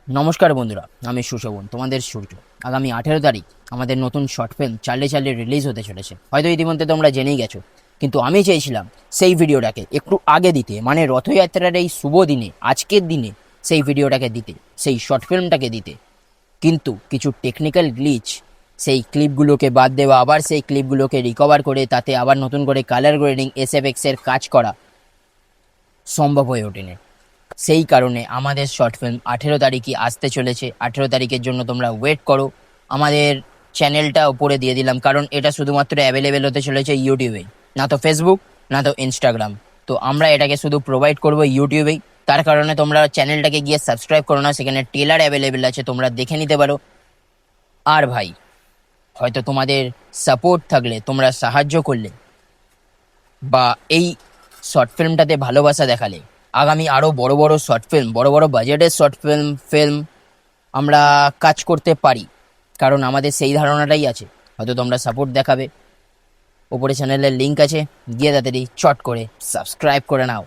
নমস্কার বন্ধুরা, আমি সুশোভন, তোমাদের সূর্য। আগামী 18 তারিখ আমাদের নতুন short film Charlie Charlie release হতে চলেছে। হয়তো ইতিমধ্যে তোমরা জেনেই গেছো, কিন্তু আমি চেয়েছিলাম সেই ভিডিওটাকে একটু আগে দিতে, মানে রথযাত্রার এই শুভ দিনে, আজকের দিনে সেই ভিডিওটাকে দিতে, সেই শর্ট ফিল্মটাকে দিতে। কিন্তু কিছু টেকনিক্যাল গ্লিচ, সেই ক্লিপগুলোকে বাদ দেওয়া, আবার সেই ক্লিপগুলোকে রিকভার করে তাতে আবার নতুন করে কালার গ্রেডিং এসএফএক্সের কাজ করা সম্ভব হয়ে ওঠেনি। সেই কারণে আমাদের শর্ট ফিল্ম 18 তারিখই আসতে চলেছে। 18 তারিখের জন্য তোমরা ওয়েট করো। আমাদের চ্যানেলটা উপরে দিয়ে দিলাম, কারণ এটা শুধুমাত্র অ্যাভেলেবেল হতে চলেছে ইউটিউবে, না তো ফেসবুক, না তো ইনস্টাগ্রাম। তো আমরা এটাকে শুধু প্রোভাইড করবো ইউটিউবেই। তার কারণে তোমরা চ্যানেলটাকে গিয়ে সাবস্ক্রাইব করো না, সেখানে ট্রেলার অ্যাভেলেবেল আছে, তোমরা দেখে নিতে পারো। আর ভাই, হয়তো তোমাদের সাপোর্ট থাকলে, তোমরা সাহায্য করলে, বা এই শর্ট ফিল্মটাতে ভালোবাসা দেখালে আগামী আরও বড় বড় শর্ট ফিল্ম, বড় বড় বাজেটের শর্ট ফিল্ম আমরা কাজ করতে পারি। কারণ আমাদের সেই ধারণাটাই আছে। হয়তো তোমরা সাপোর্ট দেখাবে। ওপরে চ্যানেলের লিঙ্ক আছে, গিয়ে তাড়াতাড়ি চট করে সাবস্ক্রাইব করে নাও।